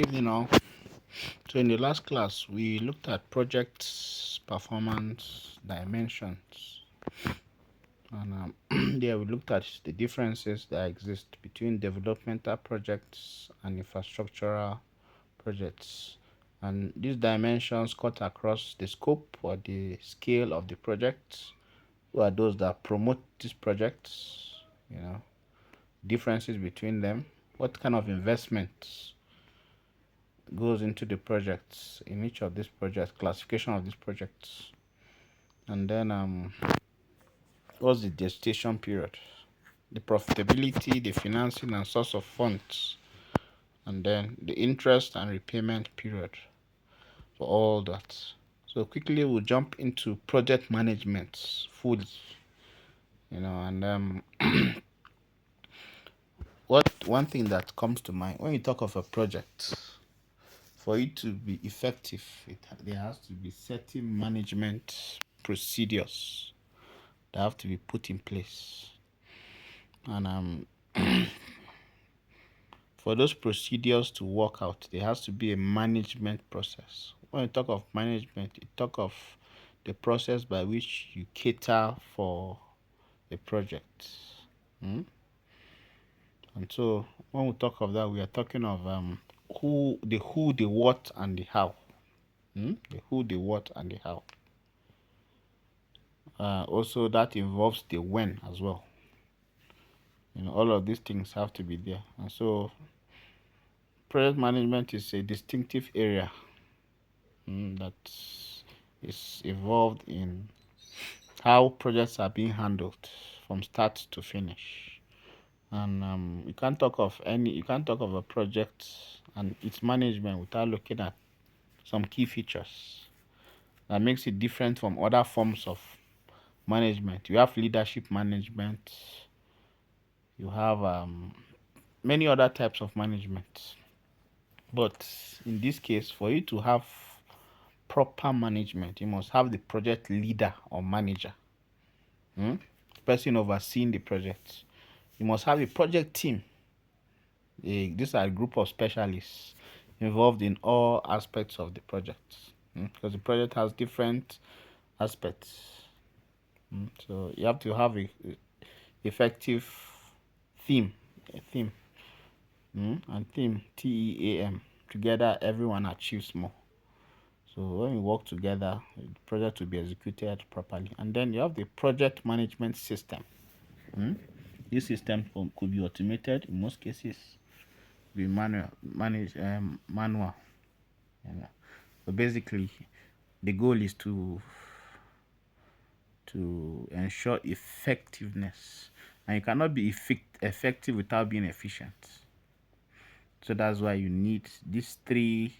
evening all. So in the last class, we looked at projects, performance, dimensions, and there we looked at the differences that exist between developmental projects and infrastructural projects. And these dimensions cut across the scope or the scale of the projects. Who are those that promote these projects? Differences between them. What kind of investments goes into the projects in each of these projects, classification of these projects, and then what's the gestation period, the profitability, the financing and source of funds, and then the interest and repayment period for all that. So quickly we'll jump into project management fully, and what one thing that comes to mind when you talk of a project, for it to be effective, there has to be certain management procedures that have to be put in place. And for those procedures to work out, there has to be a management process. When you talk of management, you talk of the process by which you cater for a project. And so when we talk of that, we are talking of who, the what, and the how. The who, the what, and the how. Also, that involves the when as well. All of these things have to be there. And so project management is a distinctive area that is involved in how projects are being handled from start to finish. And you can't talk of a project and its management without looking at some key features that makes it different from other forms of management. You have leadership management, you have many other types of management, but in this case, for you to have proper management, you must have the project leader or manager, the person overseeing the project. You must have a project team. These are a group of specialists involved in all aspects of the project, because the project has different aspects. So you have to have a effective theme, and theme, TEAM. Together, everyone achieves more. So when we work together, the project will be executed properly. And then you have the project management system. This system could be automated in most cases, be manual. But basically, the goal is to ensure effectiveness, and you cannot be effective without being efficient. So that's why you need these three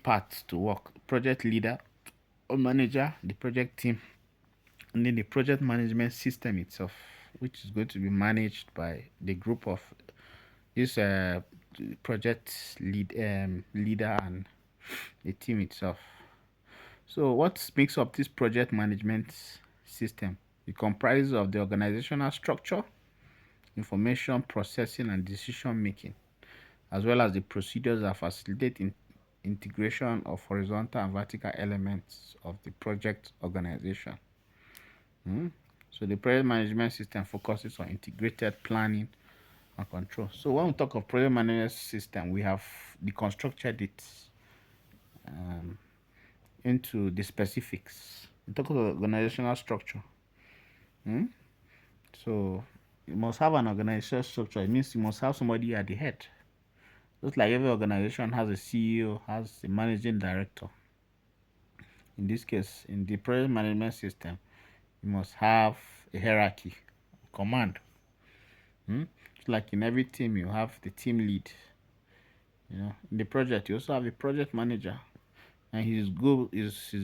parts to work: project leader or manager, the project team, and then the project management system itself, which is going to be managed by the group of this project leader and the team itself. So what makes up this project management system? It comprises of the organizational structure, information processing and decision making, as well as the procedures that facilitate integration of horizontal and vertical elements of the project organization. So the project management system focuses on integrated planning and control. So when we talk of project management system, we have deconstructed it into the specifics. We talk about organizational structure. So you must have an organizational structure. It means you must have somebody at the head. Just like every organization has a CEO, has a managing director. In this case, in the project management system, you must have a hierarchy, command. Just like in every team, you have the team lead. In the project, you also have a project manager, and his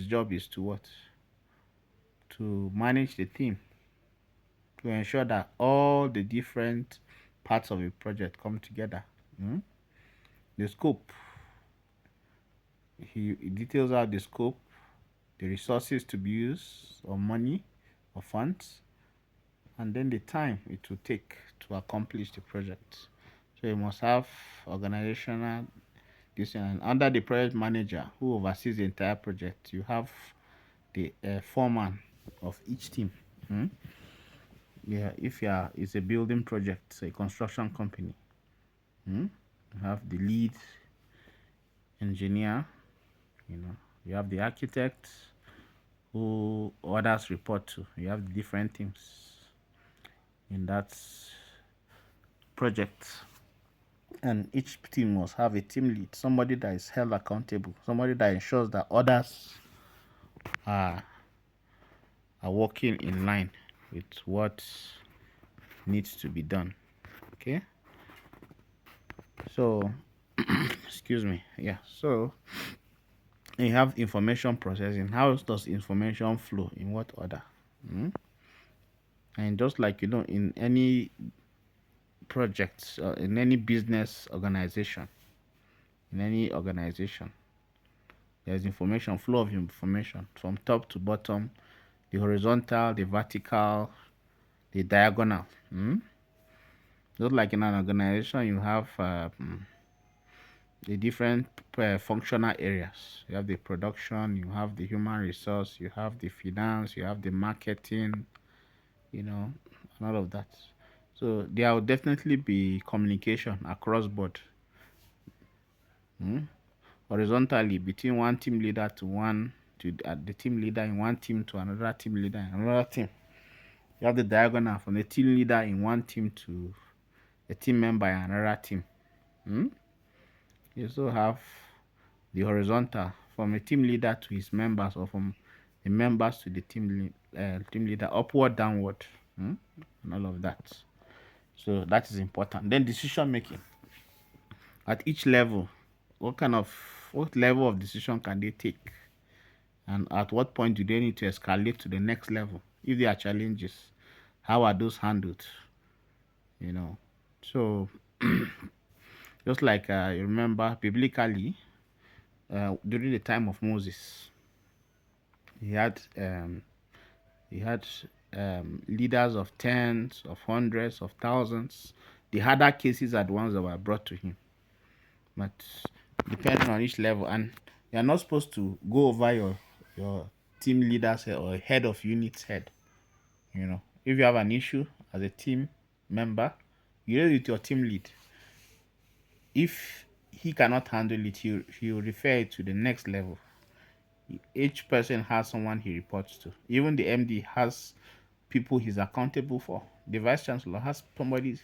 job is to what? To manage the team, to ensure that all the different parts of a project come together. The scope, he details out the scope, the resources to be used, or money or funds, and then the time it will take to accomplish the project. So you must have organizational this and under the project manager who oversees the entire project, you have the foreman of each team. Hmm? Yeah, if you are it's a building project, it's a construction company. Hmm? You have the lead engineer, you know, you have the architect who others report to. You have the different teams in that project. And each team must have a team lead, somebody that is held accountable, somebody that ensures that others are are working in line with what needs to be done. Okay, so excuse me. Yeah, so you have information processing. How does information flow in what order? Hmm? And just like in any project, in any business organization, in any organization, there's information flow of information from top to bottom, the horizontal, the vertical, the diagonal. Hmm? Just like in an organization, you have the different functional areas. You have the production, you have the human resource, you have the finance, you have the marketing, and all of that. So there will definitely be communication across board, horizontally between one team leader to one to the team leader in one team to another team leader in another team. You have the diagonal from the team leader in one team to a team member in another team. Hmm? You also have the horizontal from a team leader to his members, or from the members to the team leader, upward, downward, and all of that. So that is important. Then decision making at each level. What level of decision can they take, and at what point do they need to escalate to the next level? If there are challenges, how are those handled? You know, so just like you remember biblically, during the time of Moses, he had um, he had leaders of tens, of hundreds, of thousands. The harder cases are the ones that were brought to him, but depending on each level, and you are not supposed to go over your team leader's head or head of unit's head. If you have an issue as a team member, you raise it with your team lead. If he cannot handle it, he'll refer it to the next level. Each person has someone he reports to. Even the MD has people he's accountable for. The vice chancellor has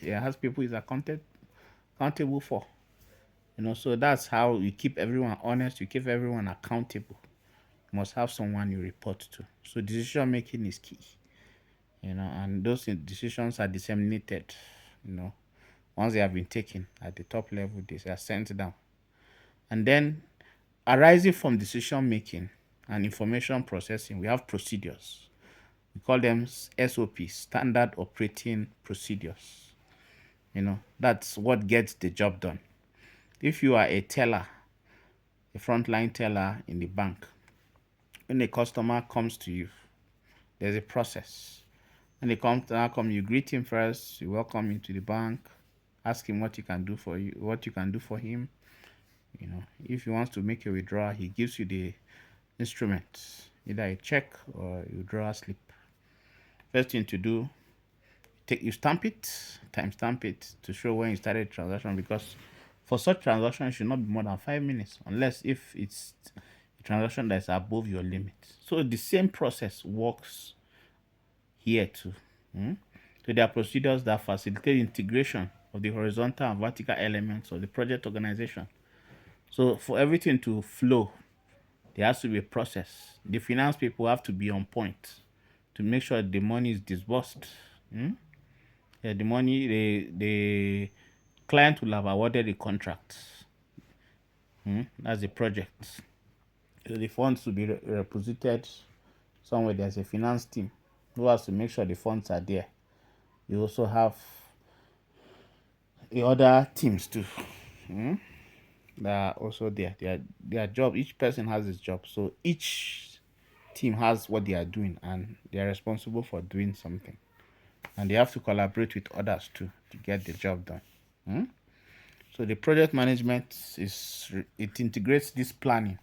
has people he's accountable for. So that's how you keep everyone honest. You keep everyone accountable. You must have someone you report to. So decision making is key. And those decisions are disseminated. Once they have been taken at the top level, they are sent down. And then arising from decision making and information processing, we have procedures. We call them SOPs, standard operating procedures. That's what gets the job done. If you are a teller, a frontline teller in the bank, when a customer comes to you, there's a process. When the customer comes, you greet him first, you welcome him to the bank, ask him what you can do for him. If he wants to make a withdrawal, he gives you the instrument, either a check or a withdrawal slip. First thing to do, you stamp it, time stamp it to show when you started the transaction, because for such transaction it should not be more than 5 minutes, unless if it's a transaction that is above your limit. So the same process works here too. So there are procedures that facilitate integration of the horizontal and vertical elements of the project organization. So for everything to flow, there has to be a process. The finance people have to be on point to make sure the money is disbursed. Yeah, the money, the client will have awarded the contract. That's the project. So the funds will be reposited somewhere. There's a finance team who has to make sure the funds are there. You also have the other teams too. That are also there. Their job. Each person has his job. So each team has what they are doing, and they are responsible for doing something. And they have to collaborate with others too to get the job done. So the project management it integrates this planning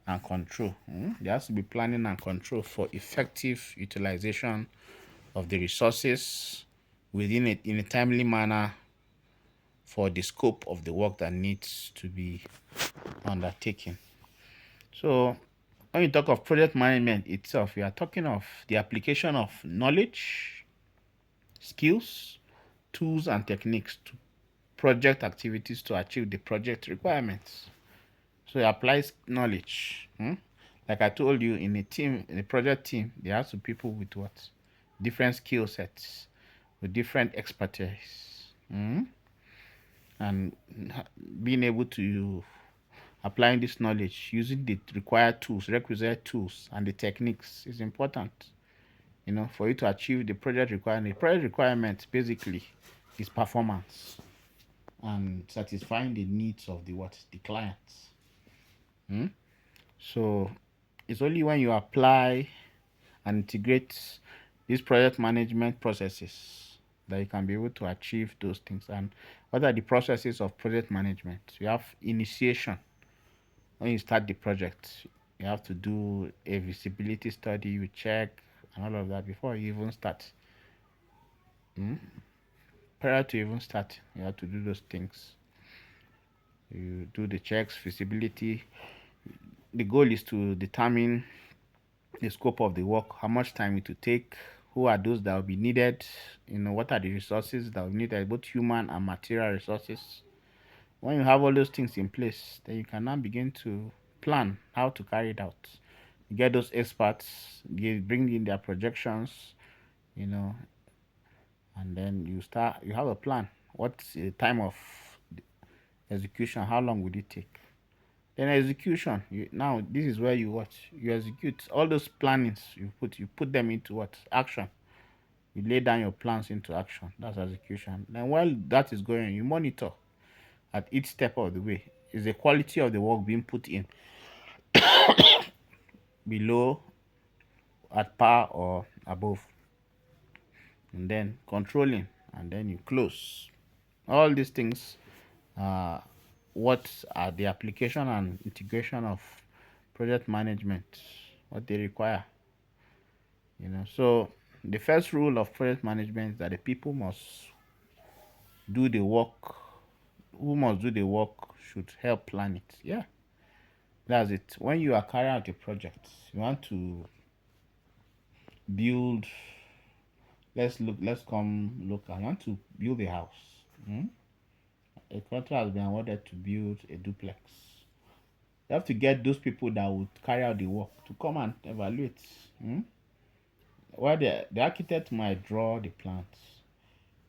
and control. There has to be planning and control for effective utilization of the resources within it in a timely manner for the scope of the work that needs to be undertaken. So when you talk of project management itself, we are talking of the application of knowledge, skills, tools, and techniques to project activities to achieve the project requirements. So it applies knowledge. Like I told you, in a team, in a project team, there are some people with what? Different skill sets, with different expertise. And being able to applying this knowledge using the required tools, requisite tools, and the techniques is important. For you to achieve the project requirement. The project requirement basically is performance and satisfying the needs of the clients. So it's only when you apply and integrate these project management processes that you can be able to achieve those things. And what are the processes of project management? You have initiation. When you start the project, you have to do a visibility study, you check and all of that before you even start. Prior to even start, you have to do those things. You do the checks, feasibility. The goal is to determine the scope of the work, how much time it will take, who are those that will be needed, what are the resources that will be needed, both human and material resources. When you have all those things in place, then you can now begin to plan how to carry it out. You get those experts, you bring in their projections, you know, and then you have a plan. What's the time of execution? How long would it take? Then execution. Now this is where you execute all those plannings you put them into what action. You lay down your plans into action. That's execution. Then while that is going, you monitor at each step of the way. Is the quality of the work being put in below, at par, or above? And then controlling, and then you close. All these things what are the application and integration of project management, what they require. So the first rule of project management is that the people must do the work. Who must do the work should help plan it. Yeah, that's it. When you are carrying out a project, you want to build. Let's come look. I want to build a house. A contract has been awarded to build a duplex. You have to get those people that would carry out the work to come and evaluate. Well, the architect might draw the plans,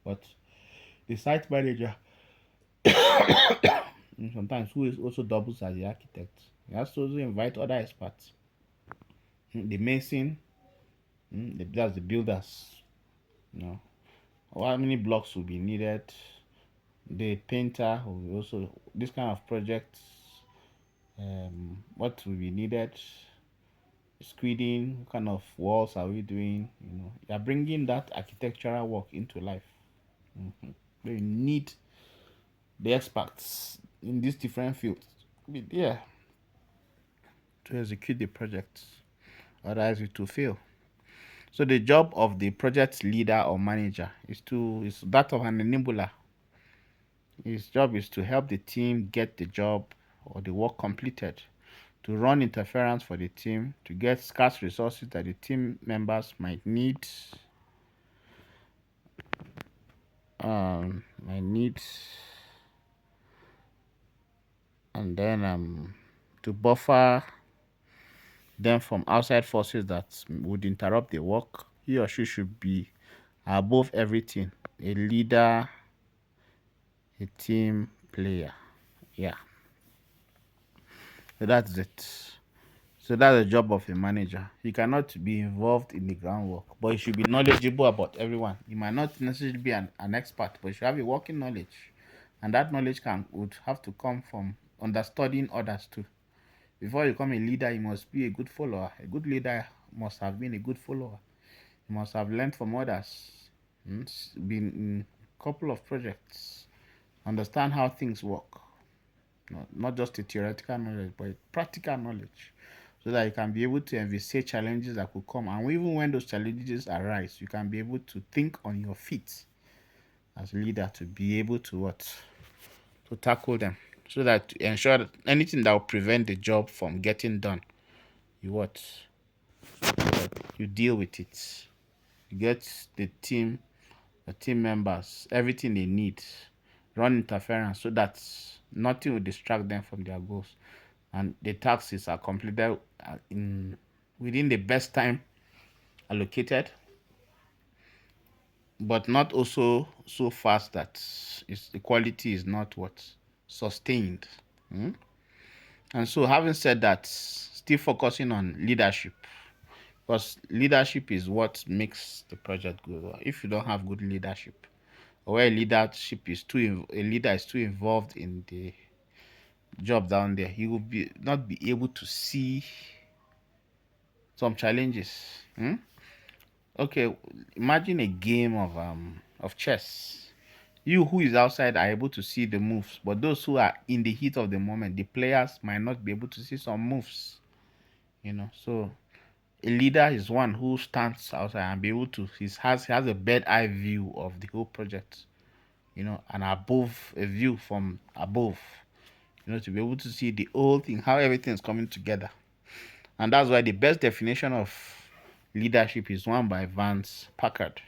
but the site manager sometimes who is also doubles as the architect. He has to also invite other experts. The mason, that's the builders. How many blocks will be needed? The painter will also this kind of projects. What will be needed? Screening, what kind of walls are we doing? You're bringing that architectural work into life. You need the experts in these different fields to be there to execute the project, otherwise it will fail. So the job of the project leader or manager is that of an enabler. His job is to help the team get the job or the work completed, to run interference for the team, to get scarce resources that the team members might need, and then to buffer them from outside forces that would interrupt the work. He or she should be above everything, a leader, a team player. Yeah, so that's it. So that's the job of a manager. He cannot be involved in the groundwork, but he should be knowledgeable about everyone. He might not necessarily be an expert, but he should have a working knowledge. And that knowledge would have to come from understudying others too. Before you become a leader, you must be a good follower. A good leader must have been a good follower. You must have learned from others. Been in a couple of projects understand how things work, not just a theoretical knowledge, but a practical knowledge, so that you can be able to envisage challenges that could come. And even when those challenges arise, you can be able to think on your feet as a leader to be able to what? To tackle them, so that to ensure that anything that will prevent the job from getting done, you what? You deal with it. You get the team members, everything they need, run interference so that nothing will distract them from their goals, and the tasks are completed in within the best time allocated, but not also so fast that the quality is not what sustained. Hmm? And so, having said that, still focusing on leadership, because leadership is what makes the project go. If you don't have good leadership, or where leadership is a leader is too involved in the job down there, he will be not be able to see some challenges. Hmm? Okay, imagine a game of chess. You who is outside are able to see the moves, but those who are in the heat of the moment, the players might not be able to see some moves. So a leader is one who stands outside and be able to has a bird eye view of the whole project, and above a view from above, to be able to see the whole thing, how everything is coming together. And that's why the best definition of leadership is one by Vance Packard.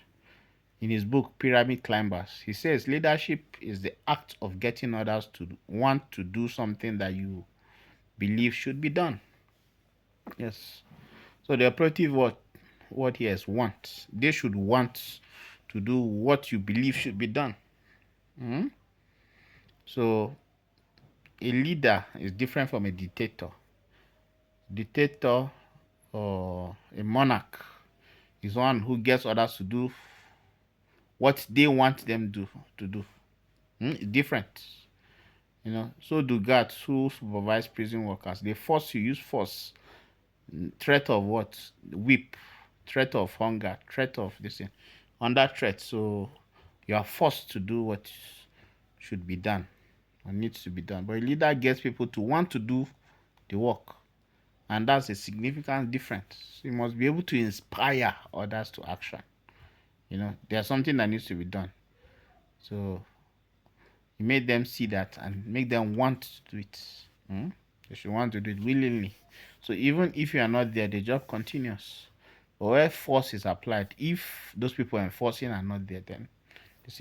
In his book Pyramid Climbers, he says leadership is the act of getting others to want to do something that you believe should be done. Yes. So the operative what here is want. They should want to do what you believe should be done. Mhm. So a leader is different from a dictator. Dictator or a monarch is one who gets others to do what they want them to do. Different. So do guards who supervise prison workers. They force you use force. Threat of what? Whip. Threat of hunger. Threat of this thing. Under threat. So you are forced to do what should be done or needs to be done. But a leader gets people to want to do the work. And that's a significant difference. So you must be able to inspire others to action. There's something that needs to be done. So you make them see that and make them want to do it. They should want to do it willingly. So even if you are not there, the job continues. But where force is applied, if those people enforcing are not there, then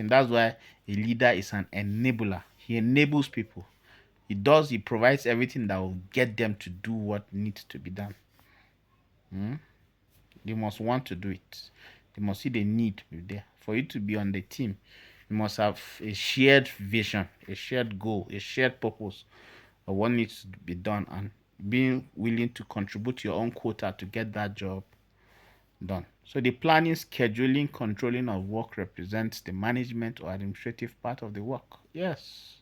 that's why a leader is an enabler. He enables people. He provides everything that will get them to do what needs to be done. They must want to do it. They must see the need there. For you to be on the team, you must have a shared vision, a shared goal, a shared purpose of what needs to be done, and being willing to contribute your own quota to get that job done. So the planning, scheduling, controlling of work represents the management or administrative part of the work. Yes.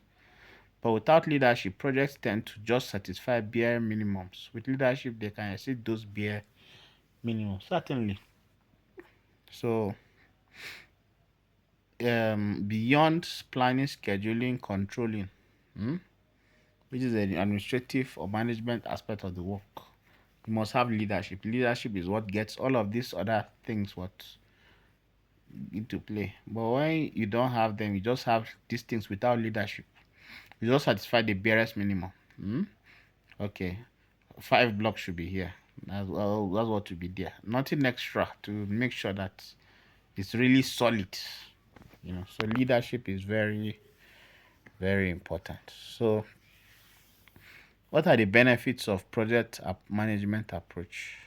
But without leadership, projects tend to just satisfy bare minimums. With leadership, they can exceed those bare minimums. Certainly. So beyond planning, scheduling, controlling, which is the administrative or management aspect of the work, you must have leadership. Leadership is what gets all of these other things what into play. But when you don't have them, you just have these things without leadership. You just satisfy the barest minimum. Okay, 5 blocks should be here. That's what should be there. Nothing extra to make sure that it's really solid. So leadership is very, very important. So what are the benefits of project management approach?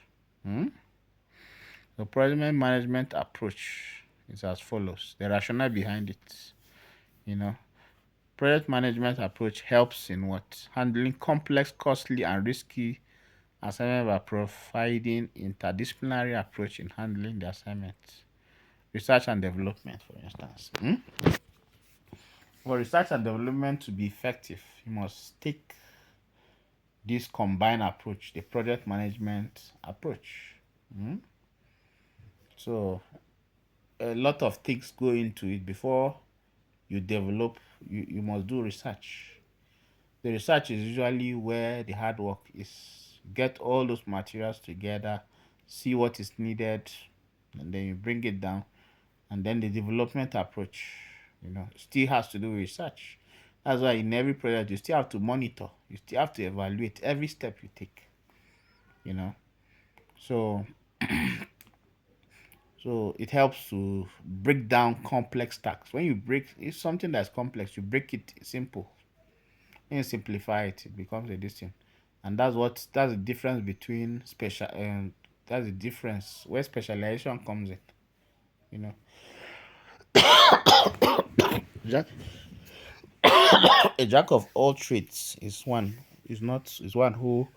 The project management approach is as follows. The rationale behind it, project management approach helps in what? Handling complex, costly, and risky assignment by providing interdisciplinary approach in handling the assignment. Research and development, for instance. For research and development to be effective, you must take this combined approach, the project management approach. So a lot of things go into it before you develop, you must do research. The research is usually where the hard work is. Get all those materials together, see what is needed, and then you bring it down. And then the development approach, still has to do with research. That's why in every project you still have to monitor, you still have to evaluate every step you take. You know, so it helps to break down complex tasks. When you break it's something that's complex, you break it simple. When you simplify it, it becomes a distance. And that's the difference between special and that's the difference where specialization comes in. You know, jack a jack of all trades is one who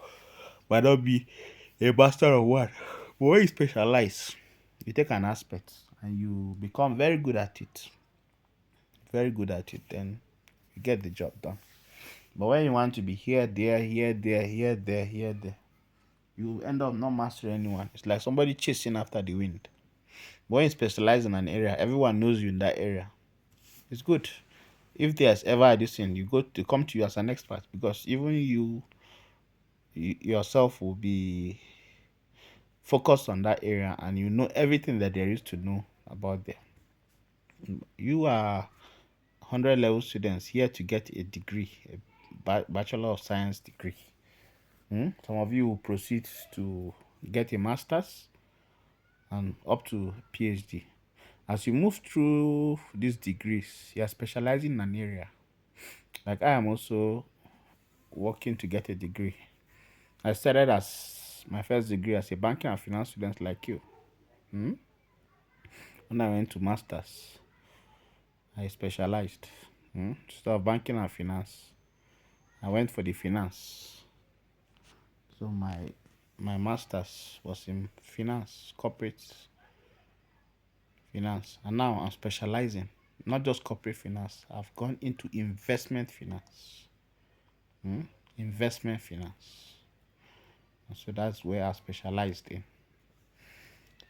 might not be a master of one. But when you specialize, you take an aspect and you become very good at it, then you get the job done. But when you want to be here, there, here, there, here, there, here, there, you end up not mastering anyone. It's like somebody chasing after the wind. But when you specialize in an area, everyone knows you in that area. It's good. If there's ever a thing, you go to come to you as an expert because even you yourself will be focused on that area and you know everything that there is to know about there. You are 100 level students here to get a degree, a Bachelor of Science degree. Some of you will proceed to get a master's and up to PhD. As you move through these degrees, you are specializing in an area. Like I am also working to get a degree. I started as my first degree as a banking and finance student like you. Hmm? When I went to masters, I specialized. Instead of banking and finance, I went for the finance. So my masters was in finance, corporate finance, and now I'm specializing. Not just corporate finance. I've gone into investment finance. Investment finance. And so that's where I specialized in.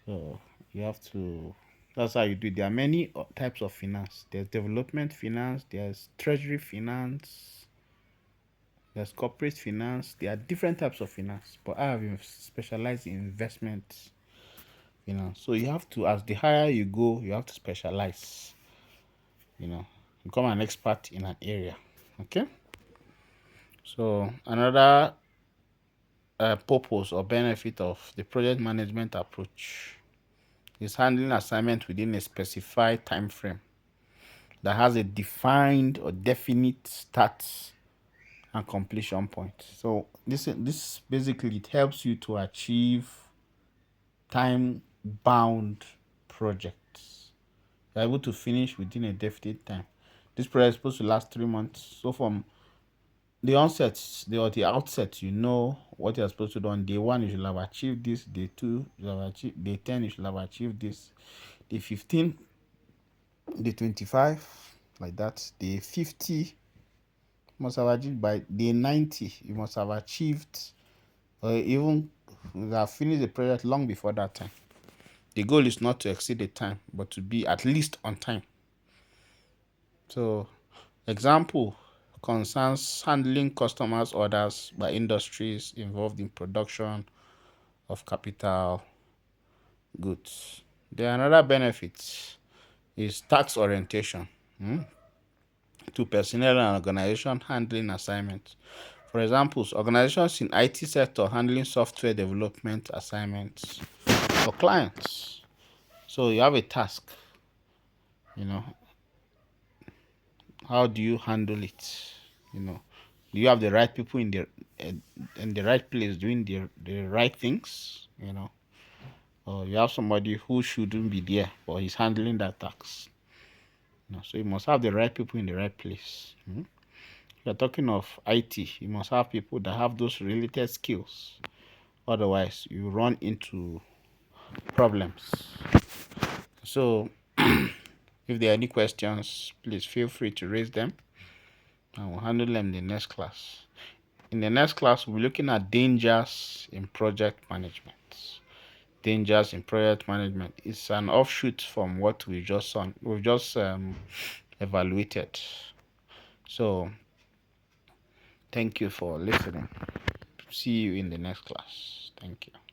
So you have to. That's how you do it. There are many types of finance. There's development finance. There's treasury finance. There's corporate finance. There are different types of finance, but I have specialized in investment finance. So you have to, as the higher you go, you have to specialize. Become an expert in an area. Okay. So another purpose or benefit of the project management approach is handling assignment within a specified time frame that has a defined or definite start and completion point. So this basically it helps you to achieve time bound projects. You're able to finish within a definite time. This project is supposed to last 3 months. So from the onset, the outset, you know what you're supposed to do. On day one, you should have achieved this. Day two, you should have achieved. Day 10, you should have achieved this. Day 15, day 25, like that. Day 50, you must have achieved by day 90. You must have achieved, or even you have finished the project long before that time. The goal is not to exceed the time, but to be at least on time. So, example concerns handling customers' orders by industries involved in production of capital goods. Then another benefit is tax orientation to personnel and organization handling assignments. For example, organizations in IT sector handling software development assignments for clients. So you have a task, you know, how do you handle it? Do you have the right people in the right place doing the right things? Or you have somebody who shouldn't be there, but he's handling that task. So you must have the right people in the right place. If you're talking of IT, you must have people that have those related skills. Otherwise, you run into problems. So, if there are any questions, please feel free to raise them and we'll handle them in the next class. In the next class, we'll be looking at dangers in project management. Dangers in project management is an offshoot from what we just saw. We've just evaluated. So thank you for listening. See you in the next class. Thank you.